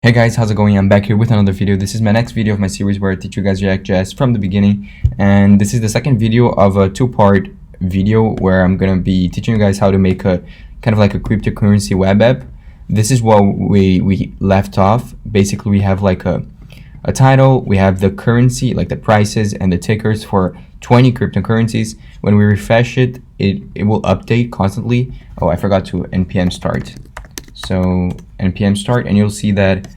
Hey guys, how's it going? I'm back here with another video. This is my next video of my series where I teach you guys ReactJS from the beginning, and this is the second video of a two-part video where I'm gonna be teaching you guys how to make a kind of like a cryptocurrency web app. This is what we left off. Basically, we have like a title, we have the currency, like the prices and the tickers for 20 cryptocurrencies. When we refresh it, it will update constantly. Oh, I forgot to npm start. So npm start, and you'll see that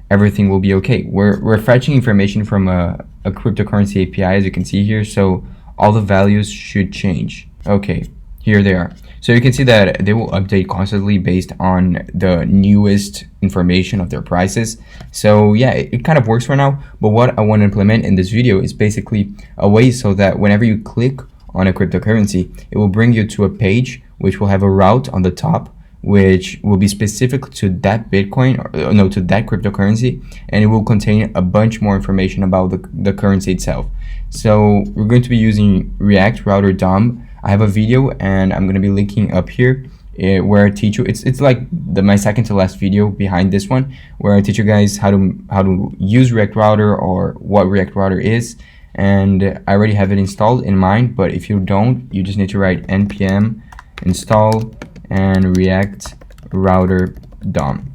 everything will be okay. We're fetching information from a cryptocurrency API, as you can see here, so all the values should change. Okay, here they are. So you can see that they will update constantly based on the newest information of their prices. So yeah, it kind of works for now, but what I want to implement in this video is basically a way so that whenever you click on a cryptocurrency, it will bring you to a page which will have a route on the top, which will be specific to that Bitcoin, or no, to that cryptocurrency, and it will contain a bunch more information about the currency itself. So we're going to be using React Router DOM. I have a video, and I'm going to be linking up here where I teach you. It's like my second to last video behind this one, where I teach you guys how to use React Router or what React Router is. And I already have it installed in mind, but if you don't, you just need to write npm install and React Router DOM.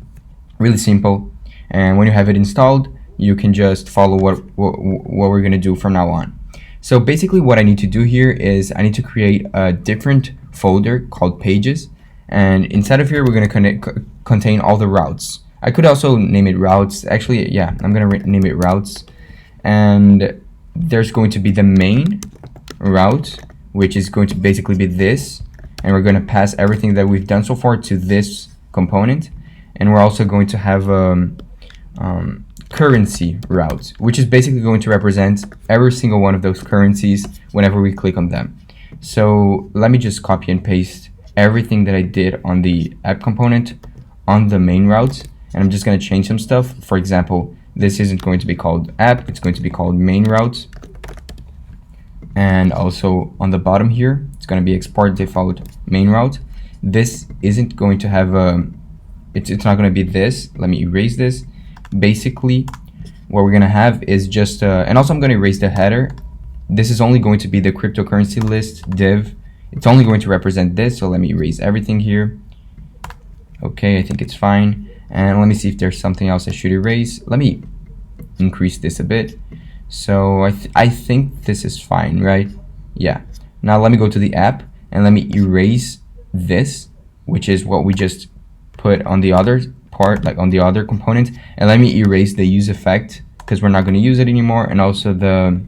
Really simple. And when you have it installed, you can just follow what we're gonna do from now on. So basically what I need to do here is I need to create a different folder called pages, and inside of here we're gonna contain all the routes. I could also name it routes. Actually, yeah, I'm gonna name it routes. And there's going to be the main route, which is going to basically be this. And we're going to pass everything that we've done so far to this component. And we're also going to have currency routes, which is basically going to represent every single one of those currencies whenever we click on them. So let me just copy and paste everything that I did on the app component on the main route. And I'm just going to change some stuff. For example, this isn't going to be called app, it's going to be called main route. And also on the bottom here, it's going to be export default main route. This isn't going to have it's not going to be this. Let me erase this. Basically, what we're going to have is just and also I'm going to erase the header. This is only going to be the cryptocurrency list div. It's only going to represent this. So let me erase everything here. Okay, I think it's fine. And let me see if there's something else I should erase. Let me increase this a bit. So I think this is fine, right? Yeah. Now let me go to the app and let me erase this, which is what we just put on the other part, like on the other component. And let me erase the use effect because we're not going to use it anymore, and also the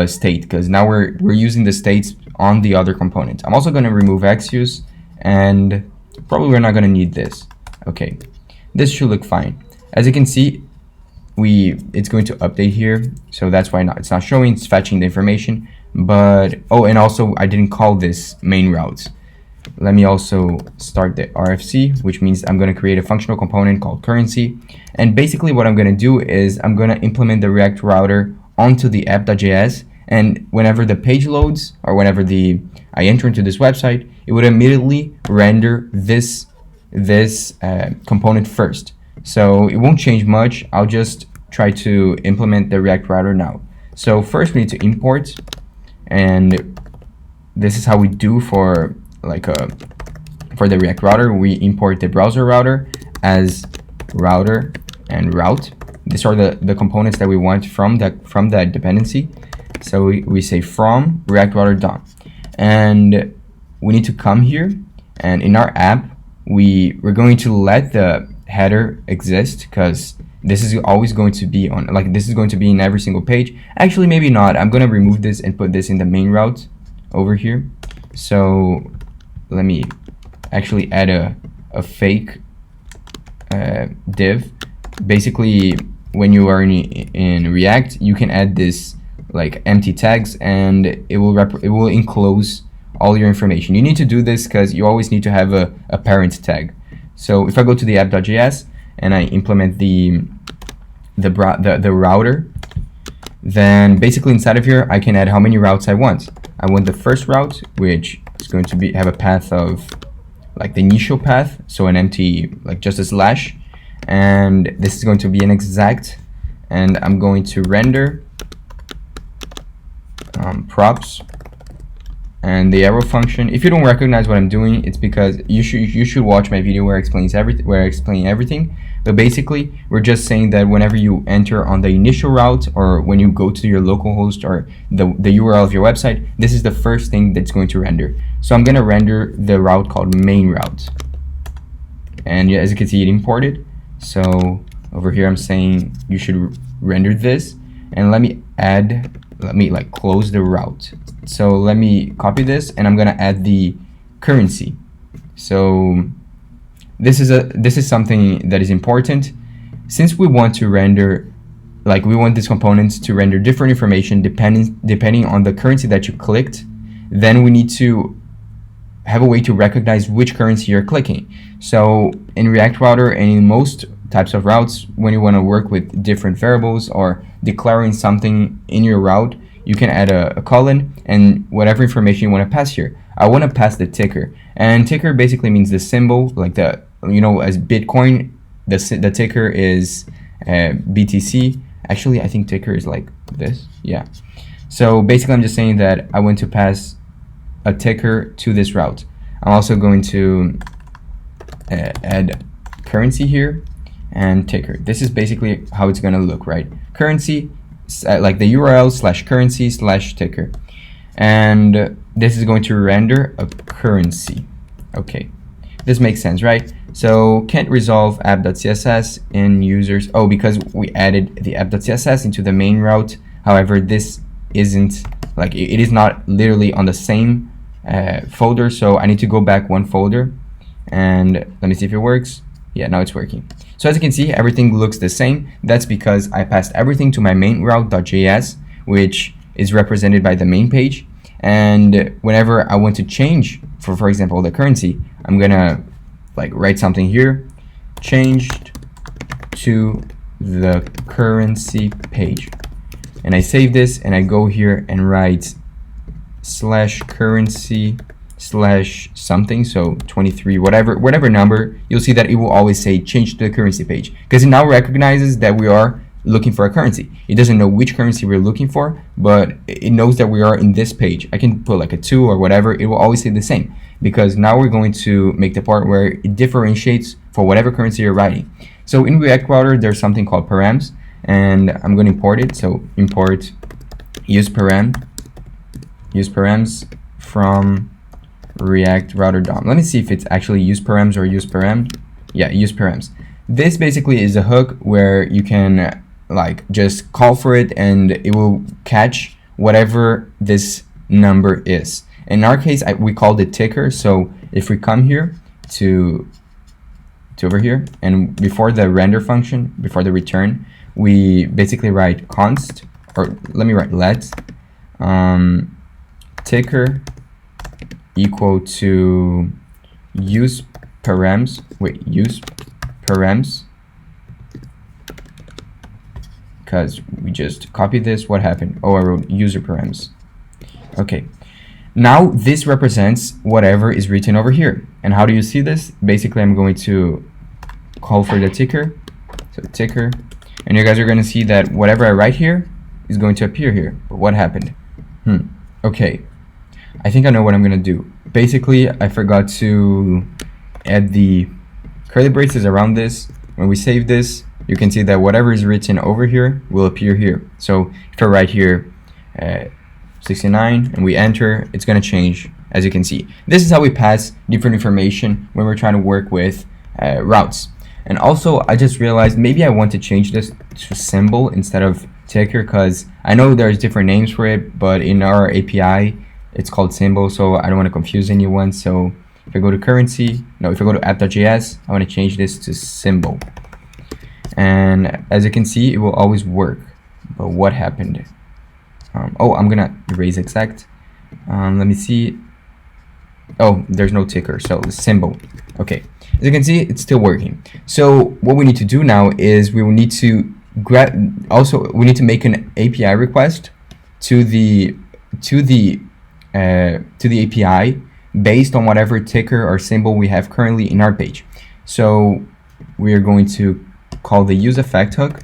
state, because now we're using the states on the other component. I'm also going to remove xuse, and probably we're not going to need this. Okay, this should look fine. As you can see, it's going to update here, so that's why it's not showing. It's fetching the information. But oh, and also I didn't call this main routes. Let me also start the RFC, which means I'm going to create a functional component called currency. And basically what I'm going to do is I'm going to implement the React router onto the app.js, and whenever the page loads, or whenever I enter into this website, it would immediately render this component first. So it won't change much. I'll just try to implement the React router now. So first we need to import, and this is how we do for the React router. We import the browser router as router and route. These are the components that we want from that dependency. So we say from React router DOM, and we need to come here, and in our app we're going to let the header exist, because this is always going to be on, like, this is going to be in every single page. Actually, maybe not. I'm going to remove this and put this in the main route over here. So let me actually add a fake div. Basically, when you are in React, you can add this like empty tags, and it will enclose all your information. You need to do this because you always need to have a parent tag. So if I go to the app.js and I implement the router, then basically inside of here I can add how many routes I want. I want the first route, which is going to have a path of like the initial path, so an empty, like just a slash, and this is going to be an exact, and I'm going to render props and the arrow function. If you don't recognize what I'm doing, it's because you should watch my video where I explain everything. But basically, we're just saying that whenever you enter on the initial route, or when you go to your local host or the URL of your website, this is the first thing that's going to render. So I'm going to render the route called main route, and as you can see, it imported. So over here, I'm saying you should render this, and let me like close the route. So let me copy this, and I'm gonna add the currency. So this is something that is important, since we want to render, like we want these components to render different information depending on the currency that you clicked. Then we need to have a way to recognize which currency you're clicking. So in React Router and in most types of routes, when you want to work with different variables or declaring something in your route, you can add a colon and whatever information you want to pass here. I want to pass the ticker, and ticker basically means the symbol, like the, you know, as Bitcoin, the ticker is BTC. Actually, I think ticker is like this. Yeah. So basically, I'm just saying that I want to pass a ticker to this route. I'm also going to add currency here and ticker. This is basically how it's going to look, right? Currency, like the URL / currency / ticker, and this is going to render a currency. Okay, this makes sense, right? So can't resolve app.css in users. Oh, because we added the app.css into the main route. However, this isn't, like, it is not literally on the same folder, so I need to go back one folder, and let me see if it works. Yeah, now it's working. So as you can see, everything looks the same. That's because I passed everything to my main route.js, which is represented by the main page. And whenever I want to change, for example, the currency, I'm gonna like write something here, changed to the currency page. And I save this, and I go here and write /currency /something, so 23, whatever number. You'll see that it will always say change to the currency page, because it now recognizes that we are looking for a currency. It doesn't know which currency we're looking for, but it knows that we are in this page. I can put like a 2 or whatever, it will always say the same, because now we're going to make the part where it differentiates for whatever currency you're writing. So in React Router, there's something called params, and I'm going to import it. So import use params from React Router DOM. Let me see if it's actually use params or use param. Yeah, use params. This basically is a hook where you can like just call for it, and it will catch whatever this number is. In our case, we called it ticker. So if we come here to over here, and before the render function, before the return, we basically write const, or let me write let ticker equal to use params. Use params, because we just copied this. What happened? Oh, I wrote user params. Okay, now this represents whatever is written over here. And how do you see this? Basically, I'm going to call for the ticker, so ticker, and you guys are going to see that whatever I write here is going to appear here. But what happened? Okay, I think I know what I'm going to do. Basically, I forgot to add the curly braces around this. When we save this, you can see that whatever is written over here will appear here. So if I write here 69 and we enter, it's going to change, as you can see. This is how we pass different information when we're trying to work with routes. And also, I just realized maybe I want to change this to symbol instead of ticker, because I know there's different names for it, but in our API, it's called symbol, so I don't want to confuse anyone. So if I go to currency, no, if I go to app.js, I want to change this to symbol. And as you can see, it will always work. But what happened? Oh, I'm gonna erase exact. Let me see. Oh, there's no ticker, so symbol. Okay, as you can see, it's still working. So what we need to do now is we will need to we need to make an API request to the API based on whatever ticker or symbol we have currently in our page. So we are going to called the use effect hook,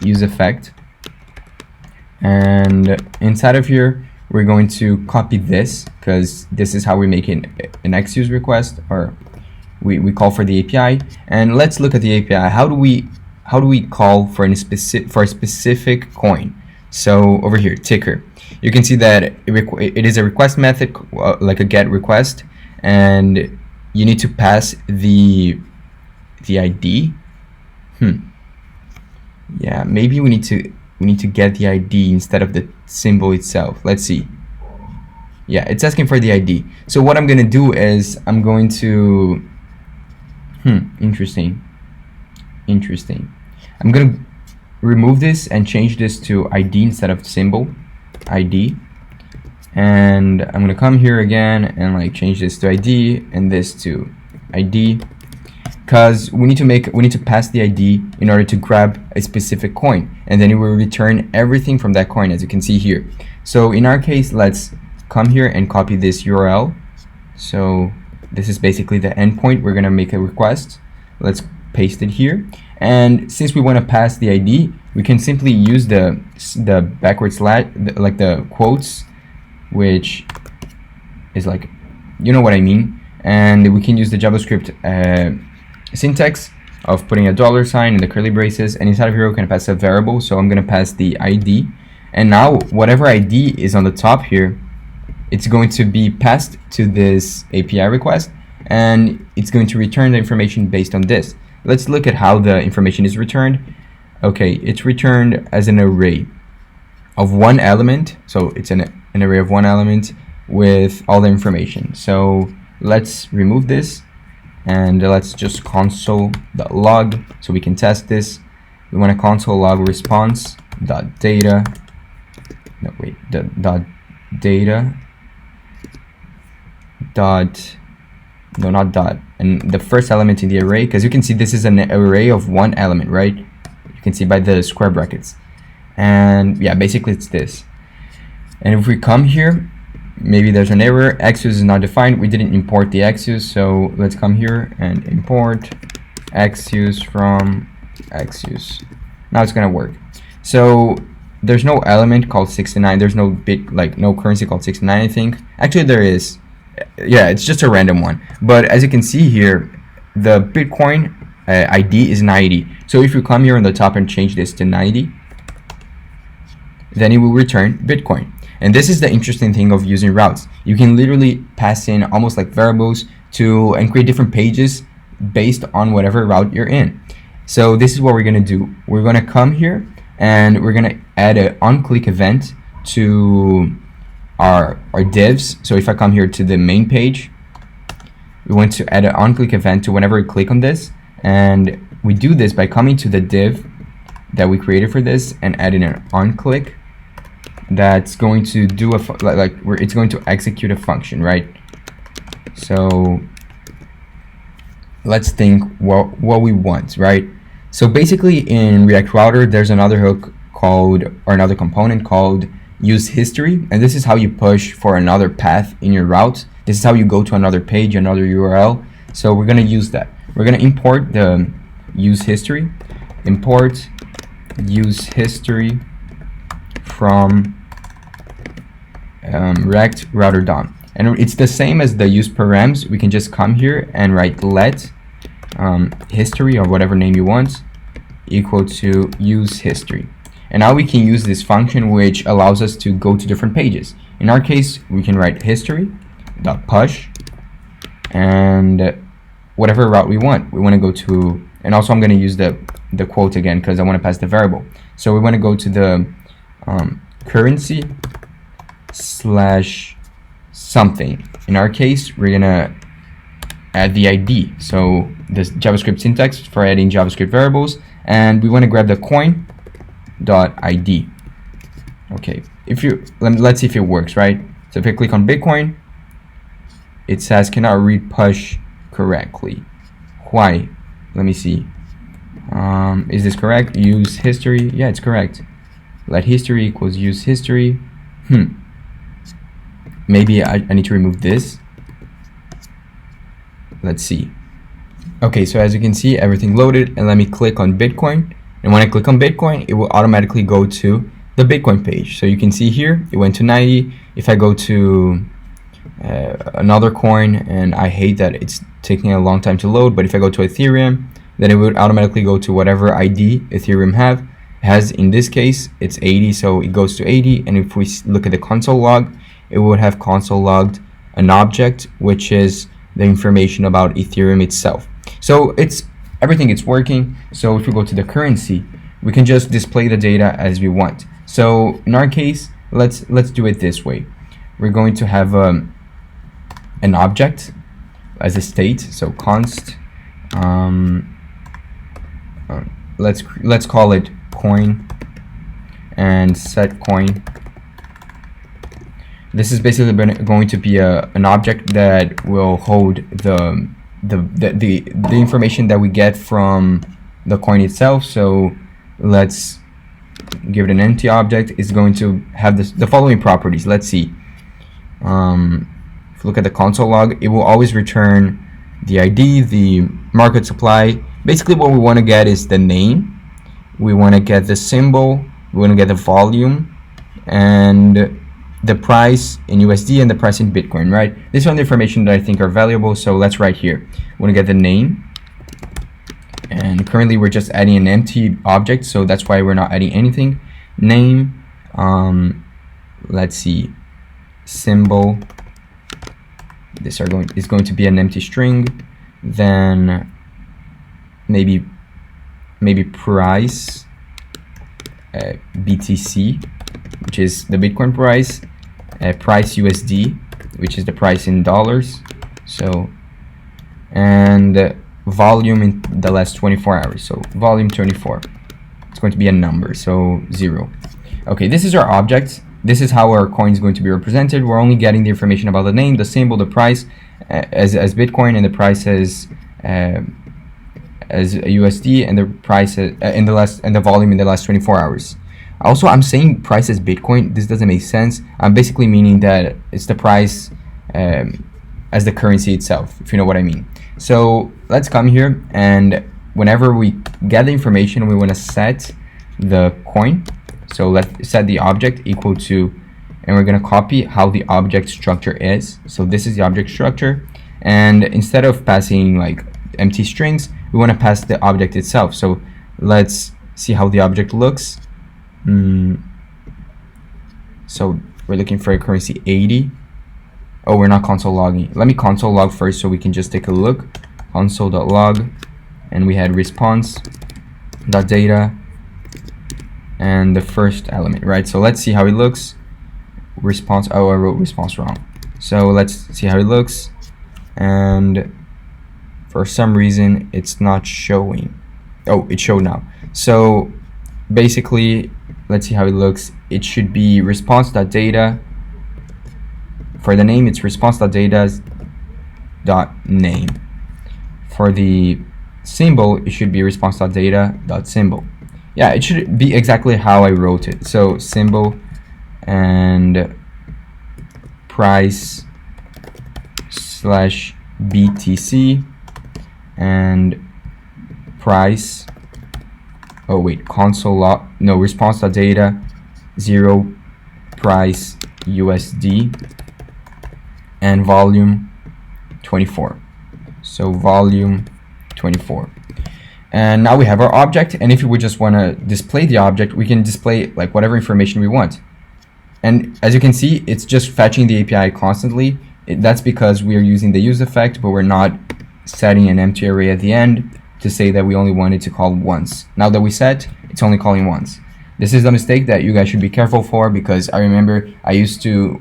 use effect, and inside of here we're going to copy this, because this is how we make an XUse request, or we call for the API. And let's look at the API. How do we call for a specific coin? So over here, ticker, you can see that it is a request method, like a get request, and you need to pass the ID. Yeah, maybe we need to get the ID instead of the symbol itself. Let's see. Yeah, it's asking for the ID. So what I'm gonna do is I'm going to interesting. I'm gonna remove this and change this to ID instead of symbol, ID. And I'm gonna come here again and like change this to ID and this to ID, because we need to pass the ID in order to grab a specific coin, and then it will return everything from that coin, as you can see here. So in our case, let's come here and copy this URL. So this is basically the endpoint. We're gonna make a request. Let's paste it here, and since we want to pass the ID, we can simply use the backward slash, like the quotes, which is like, you know what I mean. And we can use the JavaScript syntax of putting a $sign in the curly braces, and inside of here we can pass a variable. So I'm going to pass the ID, and now whatever ID is on the top here, it's going to be passed to this API request, and it's going to return the information based on this. Let's look at how the information is returned. Okay, it's returned as an array of one element, so it's an array of one element with all the information. So let's remove this, and let's just console.log so we can test this. We want to console log response dot data. No, wait, dot data dot, no, not dot, and the first element in the array, because you can see this is an array of one element, right? You can see by the square brackets. And yeah, basically it's this. And if we come here, maybe there's an error, XUse is not defined. We didn't import the XUse, so let's come here and import XUse from XUse. Now it's gonna work. So there's no element called 69. There's no bit, like no currency called 69, I think. Actually there is. Yeah, it's just a random one. But as you can see here, the Bitcoin ID is 90. So if you come here on the top and change this to 90, then it will return Bitcoin. And this is the interesting thing of using routes. You can literally pass in almost like variables and create different pages based on whatever route you're in. So this is what we're gonna do. We're gonna come here and we're gonna add an on-click event to our divs. So if I come here to the main page, we want to add an on-click event to whenever we click on this, and we do this by coming to the div that we created for this and adding an on-click that's going to do it's going to execute a function, right? So let's think what we want, right? So basically in React Router, there's another hook called, or another component called use history, and this is how you push for another path in your route. This is how you go to another page, another URL. So we're going to use that. We're going to import the use history, import use history from React Router DOM, and it's the same as the use params. We can just come here and write let history, or whatever name you want, equal to use history. And now we can use this function which allows us to go to different pages. In our case, we can write history.push and whatever route we want. We want to go to, and also I'm going to use the quote again because I want to pass the variable. So we want to go to the currency slash something. In our case, we're going to add the ID. So this JavaScript syntax for adding JavaScript variables, and we want to grab the coin dot ID. Okay, let's see if it works, right? So if I click on Bitcoin, it says cannot read push correctly. Why? Let me see. Is this correct? Use history. Yeah, it's correct. Let history equals use history. Maybe I need to remove this. Let's see. Okay, so as you can see, everything loaded, and let me click on Bitcoin. And when I click on Bitcoin, it will automatically go to the Bitcoin page. So you can see here, it went to 90. If I go to another coin, and I hate that it's taking a long time to load, but if I go to Ethereum, then it would automatically go to whatever ID Ethereum has. In this case, it's 80, so it goes to 80. And if we look at the console log, it would have console logged an object, which is the information about Ethereum itself. So everything is working. So if we go to the currency, we can just display the data as we want. So in our case, let's do it this way. We're going to have an object as a state. So const, let's call it coin, and set coin. This is basically going to be an object that will hold the information that we get from the coin itself. So let's give it an empty object. It's going to have the following properties. Let's see. If you look at the console log, it will always return the ID, the market supply. Basically what we want to get is the name, we want to get the symbol, we want to get the volume, and the price in USD and the price in Bitcoin, right? These are the information that I think are valuable. So let's write here. We want to get the name, and currently we're just adding an empty object, so that's why we're not adding anything. Name, let's see, symbol. This is going to be an empty string. Then maybe price, BTC, which is the Bitcoin price, price USD, which is the price in dollars. So, and volume in the last 24 hours. So volume 24. It's going to be a number, so 0. Okay, this is our object. This is how our coin is going to be represented. We're only getting the information about the name, the symbol, the price as Bitcoin, and the price as USD, and the price and the volume in the last 24 hours. Also, I'm saying price as Bitcoin. This doesn't make sense. I'm basically meaning that it's the price as the currency itself, if you know what I mean. So let's come here, and whenever we get the information, we want to set the coin. So let's set the object equal to, and we're going to copy how the object structure is. So this is the object structure, and instead of passing like empty strings, we want to pass the object itself. So let's see how the object looks. So we're looking for a currency 80. Oh, we're not console logging. Let me console log first so we can just take a look. Console.log, and we had response.data and the first element, right? So let's see how it looks. Response, oh, I wrote response wrong. So let's see how it looks, and for some reason it's not showing. Oh, it showed now. So basically, let's see how it looks. It should be response.data. For the name, it's response.data.name. For the symbol, it should be response.data.symbol. Yeah, it should be exactly how I wrote it. So symbol and price / BTC and price. Oh wait, console log, no, response.data 0 price USD and volume 24. So volume 24. And now we have our object, and if we just want to display the object, we can display like whatever information we want. And as you can see, it's just fetching the API constantly. That's because we are using the use effect, but we're not setting an empty array at the end to say that we only wanted to call once. Now that we set, it's only calling once. This is a mistake that you guys should be careful for, because I remember I used to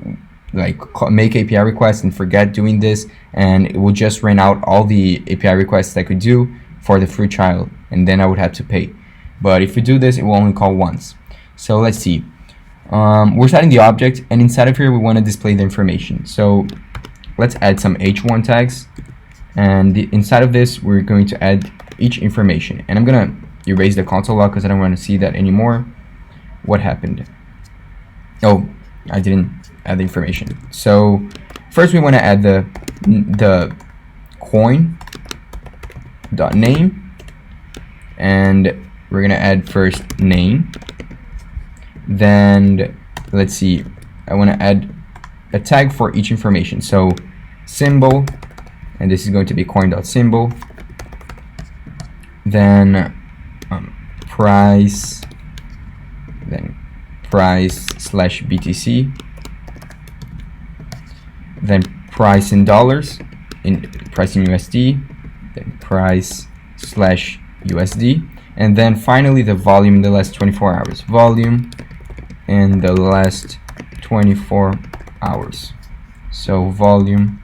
like make API requests and forget doing this, and it would just run out all the API requests I could do for the free trial, and then I would have to pay. But if we do this, it will only call once. So let's see. We're setting the object, and inside of here we want to display the information. So let's add some h1 tags, and inside of this we're going to add each information. And I'm gonna erase the console log because I don't want to see that anymore. What happened? Oh, I didn't add the information. So first we want to add the coin, dot name, and we're gonna add first name. Then let's see, I want to add a tag for each information. So symbol, and this is going to be coin.symbol. Then price, then price/BTC, then price in dollars, price in USD, then price/USD, and then finally the volume in the last 24 hours. Volume in the last 24 hours. So volume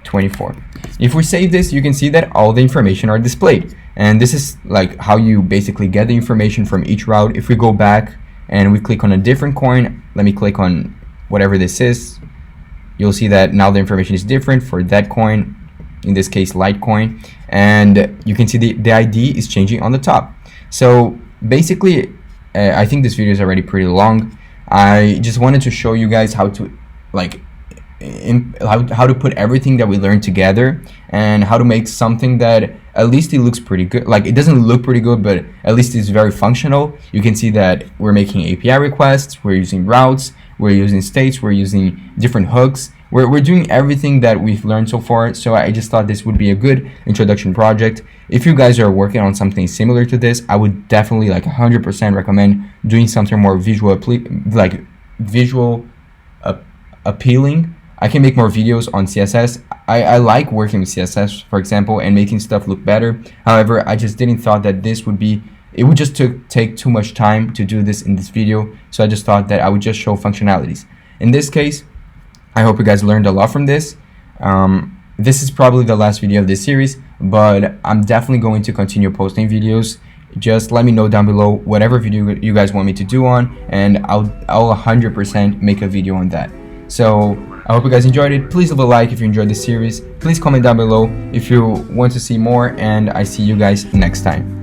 24. If we save this, you can see that all the information are displayed. And this is like how you basically get the information from each route. If we go back and we click on a different coin, let me click on whatever this is, you'll see that now the information is different for that coin, in this case Litecoin, and you can see the ID is changing on the top. So basically, I think this video is already pretty long. I just wanted to show you guys how to how to put everything that we learned together and how to make something that at least it looks pretty good. Like, it doesn't look pretty good, but at least it's very functional. You can see that we're making API requests, we're using routes, we're using states, we're using different hooks. We're doing everything that we've learned so far. So I just thought this would be a good introduction project. If you guys are working on something similar to this, I would definitely 100% recommend doing something more visual appealing. I can make more videos on CSS. I like working with CSS, for example, and making stuff look better. However, I just didn't thought that this would be, it would just take too much time to do this in this video. So I just thought that I would just show functionalities. In this case, I hope you guys learned a lot from this. This is probably the last video of this series, but I'm definitely going to continue posting videos. Just let me know down below whatever video you guys want me to do on, and I'll 100% make a video on that. So I hope you guys enjoyed it. Please leave a like if you enjoyed this series. Please comment down below if you want to see more, and I see you guys next time.